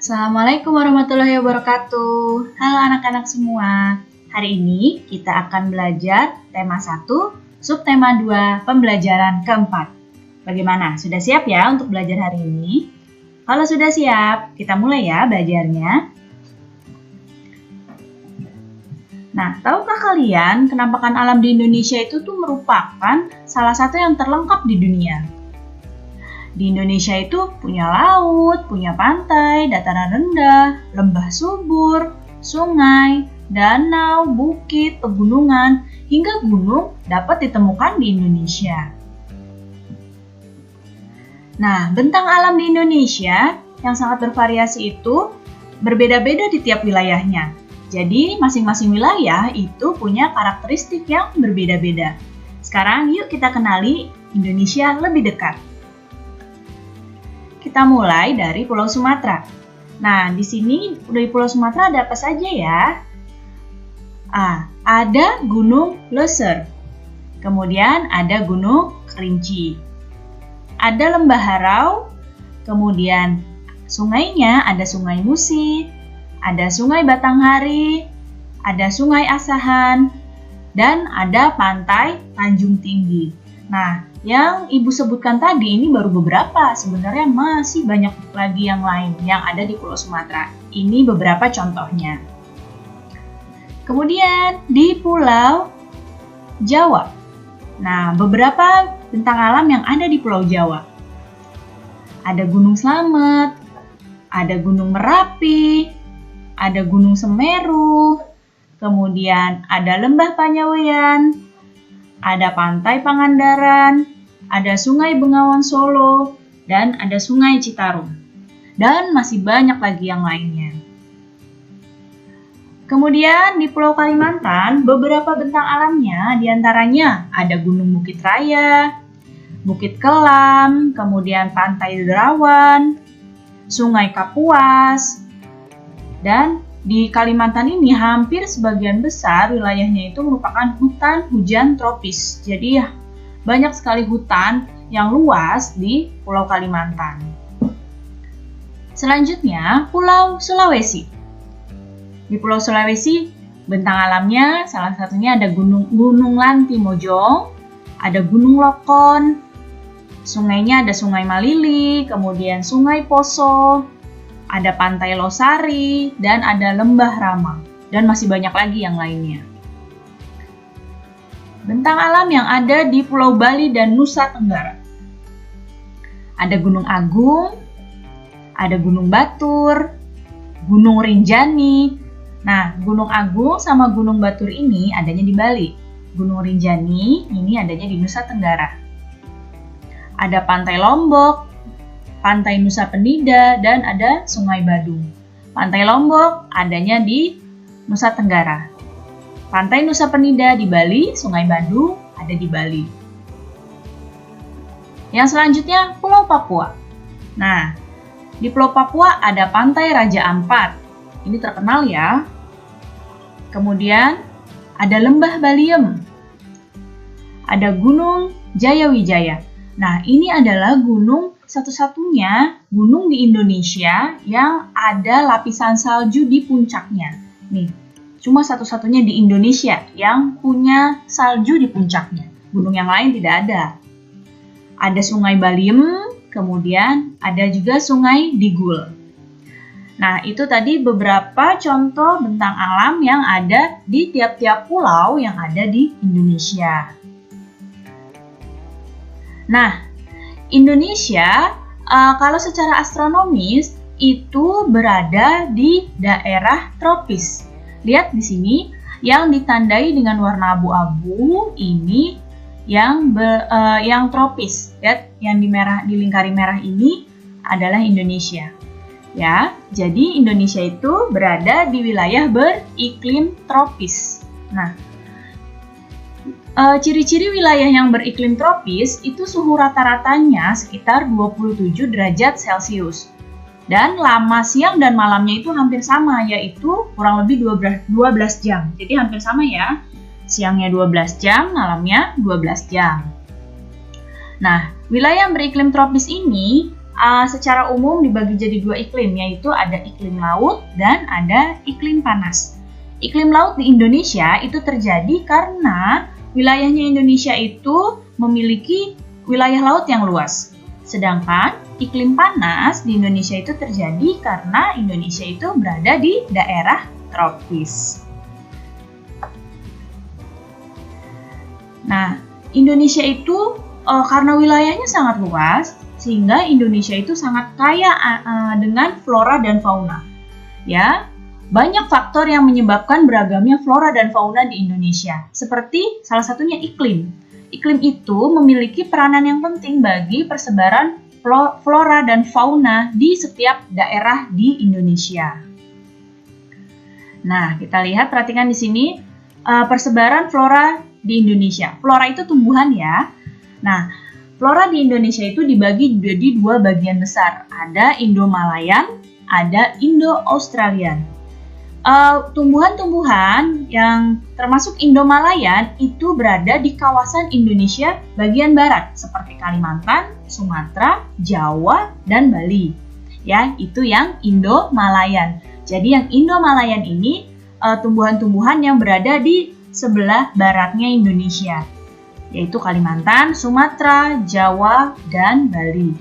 Assalamualaikum warahmatullahi wabarakatuh. Halo anak-anak semua. Hari ini kita akan belajar tema 1, subtema 2, pembelajaran keempat. Bagaimana? Sudah siap ya untuk belajar hari ini? Kalau sudah siap, kita mulai ya belajarnya. Nah, tahukah kalian penampakan alam di Indonesia itu tuh merupakan salah satu yang terlengkap di dunia? Di Indonesia itu punya laut, punya pantai, dataran rendah, lembah subur, sungai, danau, bukit, pegunungan, hingga gunung dapat ditemukan di Indonesia. Nah, bentang alam di Indonesia yang sangat bervariasi itu berbeda-beda di tiap wilayahnya. Jadi, masing-masing wilayah itu punya karakteristik yang berbeda-beda. Sekarang yuk kita kenali Indonesia lebih dekat. Kita mulai dari Pulau Sumatera. Nah, di sini dari Pulau Sumatera ada apa saja ya? Ada Gunung Leser. Kemudian ada Gunung Kerinci. Ada Lembah Harau. Kemudian sungainya ada Sungai Musi, ada Sungai Batanghari, ada Sungai Asahan, dan ada Pantai Tanjung Tinggi. Nah, yang Ibu sebutkan tadi ini baru beberapa, sebenarnya masih banyak lagi yang lain yang ada di Pulau Sumatera. Ini beberapa contohnya. Kemudian di Pulau Jawa. Nah, beberapa bentang alam yang ada di Pulau Jawa. Ada Gunung Slamet, ada Gunung Merapi, ada Gunung Semeru, kemudian ada Lembah Panyawean, ada Pantai Pangandaran, ada Sungai Bengawan Solo, dan ada Sungai Citarum. Dan masih banyak lagi yang lainnya. Kemudian di Pulau Kalimantan, beberapa bentang alamnya diantaranya ada Gunung Bukit Raya, Bukit Kelam, kemudian Pantai Derawan, Sungai Kapuas, dan di Kalimantan ini hampir sebagian besar wilayahnya itu merupakan hutan hujan tropis. Jadi banyak sekali hutan yang luas di Pulau Kalimantan. Selanjutnya, Pulau Sulawesi. Di Pulau Sulawesi, bentang alamnya salah satunya ada Gunung Lantimojong, ada Gunung Lokon, sungainya ada Sungai Malili, kemudian Sungai Poso, ada Pantai Losari, dan ada Lembah Rama, dan masih banyak lagi yang lainnya. Bentang alam yang ada di Pulau Bali dan Nusa Tenggara. Ada Gunung Agung, ada Gunung Batur, Gunung Rinjani. Nah, Gunung Agung sama Gunung Batur ini adanya di Bali. Gunung Rinjani ini adanya di Nusa Tenggara. Ada Pantai Lombok, Pantai Nusa Penida, dan ada Sungai Badung. Pantai Lombok adanya di Nusa Tenggara. Pantai Nusa Penida di Bali, Sungai Badung ada di Bali. Yang selanjutnya Pulau Papua. Nah, di Pulau Papua ada Pantai Raja Ampat. Ini terkenal ya. Kemudian ada Lembah Baliem. Ada Gunung Jayawijaya. Nah, ini adalah gunung satu-satunya gunung di Indonesia yang ada lapisan salju di puncaknya. Nih, cuma satu-satunya di Indonesia yang punya salju di puncaknya. Gunung yang lain tidak ada. Ada Sungai Baliem, kemudian ada juga Sungai Digul. Nah, itu tadi beberapa contoh bentang alam yang ada di tiap-tiap pulau yang ada di Indonesia. Nah, Indonesia kalau secara astronomis itu berada di daerah tropis. Lihat di sini yang ditandai dengan warna abu-abu ini yang tropis. Lihat yang dilingkari merah ini adalah Indonesia. Ya, jadi Indonesia itu berada di wilayah beriklim tropis. Nah, ciri-ciri wilayah yang beriklim tropis itu suhu rata-ratanya sekitar 27 derajat Celcius. Dan lama siang dan malamnya itu hampir sama, yaitu kurang lebih 12 jam. Jadi hampir sama ya, siangnya 12 jam, malamnya 12 jam. Nah, wilayah yang beriklim tropis ini secara umum dibagi jadi dua iklim, yaitu ada iklim laut dan ada iklim panas. Iklim laut di Indonesia itu terjadi karena wilayahnya Indonesia itu memiliki wilayah laut yang luas. Sedangkan iklim panas di Indonesia itu terjadi karena Indonesia itu berada di daerah tropis. Nah, Indonesia itu karena wilayahnya sangat luas, sehingga Indonesia itu sangat kaya dengan flora dan fauna. Ya, banyak faktor yang menyebabkan beragamnya flora dan fauna di Indonesia, seperti salah satunya iklim. Iklim itu memiliki peranan yang penting bagi persebaran flora dan fauna di setiap daerah di Indonesia. Nah, kita lihat, perhatikan di sini persebaran flora di Indonesia. Flora itu tumbuhan ya. Nah, flora di Indonesia itu dibagi jadi dua bagian besar. Ada Indo-Malayan, ada Indo-Australian. Tumbuhan-tumbuhan yang termasuk Indo-Malayan itu berada di kawasan Indonesia bagian barat seperti Kalimantan, Sumatera, Jawa, dan Bali. Ya, itu yang Indo-Malayan. Jadi yang Indo-Malayan ini tumbuhan-tumbuhan yang berada di sebelah baratnya Indonesia, yaitu Kalimantan, Sumatera, Jawa, dan Bali.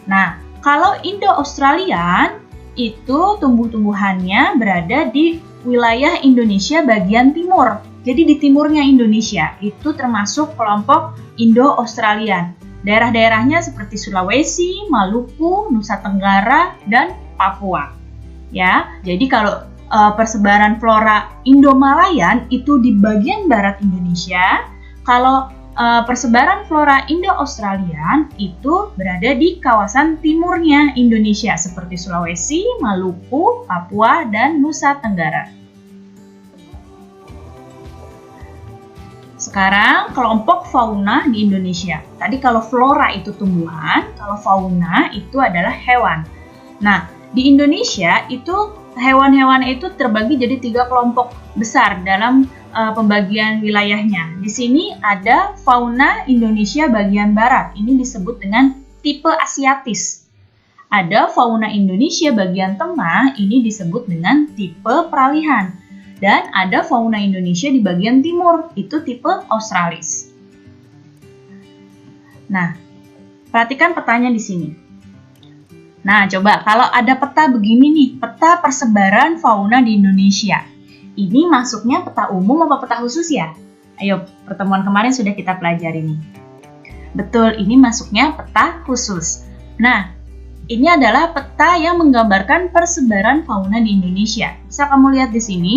Nah, kalau Indo-Australian itu tumbuh-tumbuhannya berada di wilayah Indonesia bagian timur. Jadi di timurnya Indonesia itu termasuk kelompok Indo-Australian. Daerah-daerahnya seperti Sulawesi, Maluku, Nusa Tenggara, dan Papua. Ya, jadi kalau persebaran flora Indo-Malayan itu di bagian barat Indonesia, kalau persebaran flora Indo-Australian itu berada di kawasan timurnya Indonesia seperti Sulawesi, Maluku, Papua, dan Nusa Tenggara. Sekarang kelompok fauna di Indonesia. Tadi kalau flora itu tumbuhan, kalau fauna itu adalah hewan. Nah, di Indonesia itu hewan-hewan itu terbagi jadi 3 kelompok besar dalam pembagian wilayahnya. Di sini ada fauna Indonesia bagian barat. Ini disebut dengan tipe Asiatis. Ada fauna Indonesia bagian tengah. Ini disebut dengan tipe Peralihan. Dan ada fauna Indonesia di bagian timur. Itu tipe Australis. Nah, perhatikan petanya di sini. Nah, coba kalau ada peta begini nih, peta persebaran fauna di Indonesia. Ini masuknya peta umum apa peta khusus ya? Ayo, pertemuan kemarin sudah kita pelajari nih. Betul, ini masuknya peta khusus. Nah, ini adalah peta yang menggambarkan persebaran fauna di Indonesia. Bisa kamu lihat di sini.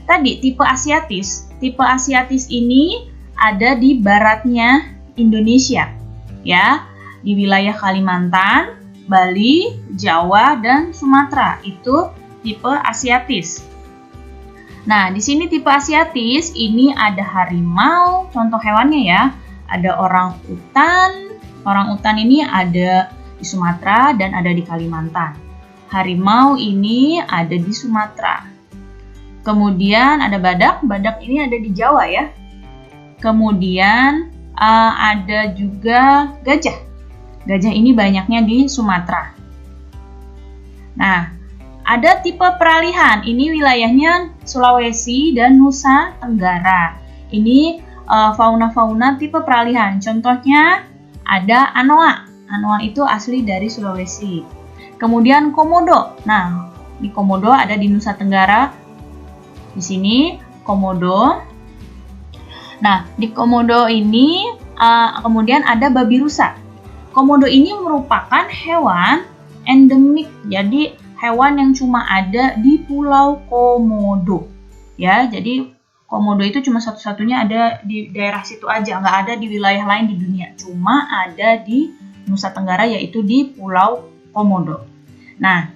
Tadi tipe Asiatis. Tipe Asiatis ini ada di baratnya Indonesia. Ya, di wilayah Kalimantan, Bali, Jawa, dan Sumatera itu tipe Asiatis. Nah, di sini tipe Asiatis ini ada harimau, contoh hewannya ya. Ada orang utan. Orang utan ini ada di Sumatera dan ada di Kalimantan. Harimau ini ada di Sumatera. Kemudian ada badak. Badak ini ada di Jawa ya. Kemudian ada juga gajah. Gajah ini banyaknya di Sumatera. Nah, ada tipe Peralihan. Ini wilayahnya Sulawesi dan Nusa Tenggara. Ini fauna-fauna tipe Peralihan. Contohnya ada anoa. Anoa itu asli dari Sulawesi. Kemudian komodo. Nah, di komodo ada di Nusa Tenggara. Di sini komodo. Nah, di komodo ini kemudian ada babi rusa. Komodo ini merupakan hewan endemik, jadi hewan yang cuma ada di Pulau Komodo. Ya, jadi Komodo itu cuma satu-satunya ada di daerah situ aja, nggak ada di wilayah lain di dunia. Cuma ada di Nusa Tenggara, yaitu di Pulau Komodo. Nah,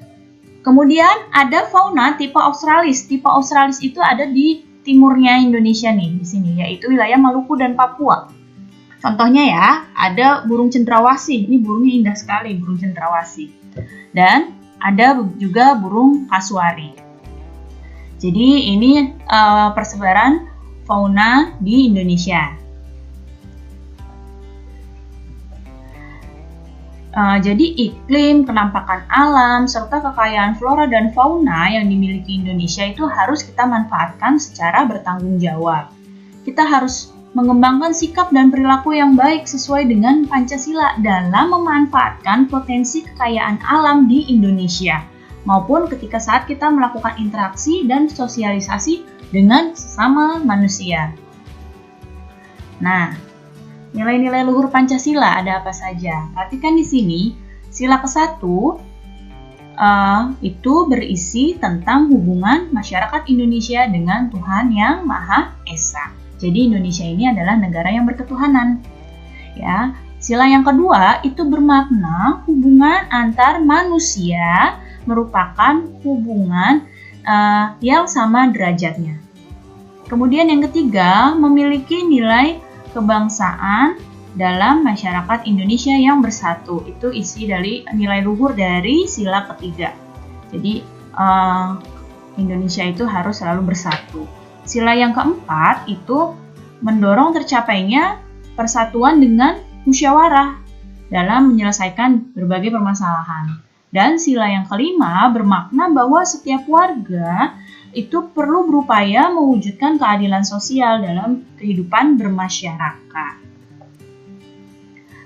kemudian ada fauna tipe Australis. Tipe Australis itu ada di timurnya Indonesia nih, di sini, yaitu wilayah Maluku dan Papua. Contohnya ya, ada burung cendrawasih. Ini burungnya indah sekali, burung cendrawasih. Dan ada juga burung kasuari. Jadi ini persebaran fauna di Indonesia. Jadi iklim, kenampakan alam, serta kekayaan flora dan fauna yang dimiliki Indonesia itu harus kita manfaatkan secara bertanggung jawab. Kita harus mengembangkan sikap dan perilaku yang baik sesuai dengan Pancasila dalam memanfaatkan potensi kekayaan alam di Indonesia, maupun ketika saat kita melakukan interaksi dan sosialisasi dengan sesama manusia. Nah, nilai-nilai luhur Pancasila ada apa saja? Perhatikan di sini, sila ke-1 itu berisi tentang hubungan masyarakat Indonesia dengan Tuhan Yang Maha Esa. Jadi Indonesia ini adalah negara yang berketuhanan. Ya, sila yang kedua itu bermakna hubungan antar manusia merupakan hubungan yang sama derajatnya. Kemudian yang ketiga, memiliki nilai kebangsaan dalam masyarakat Indonesia yang bersatu. Itu isi dari nilai luhur dari sila ketiga. Jadi Indonesia itu harus selalu bersatu. Sila yang keempat itu mendorong tercapainya persatuan dengan musyawarah dalam menyelesaikan berbagai permasalahan. Dan sila yang kelima bermakna bahwa setiap warga itu perlu berupaya mewujudkan keadilan sosial dalam kehidupan bermasyarakat.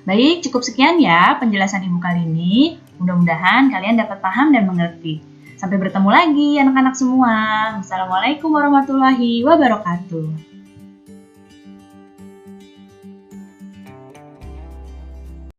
Baik, cukup sekian ya penjelasan Ibu kali ini. Mudah-mudahan kalian dapat paham dan mengerti. Sampai bertemu lagi anak-anak semua. Wassalamualaikum warahmatullahi wabarakatuh.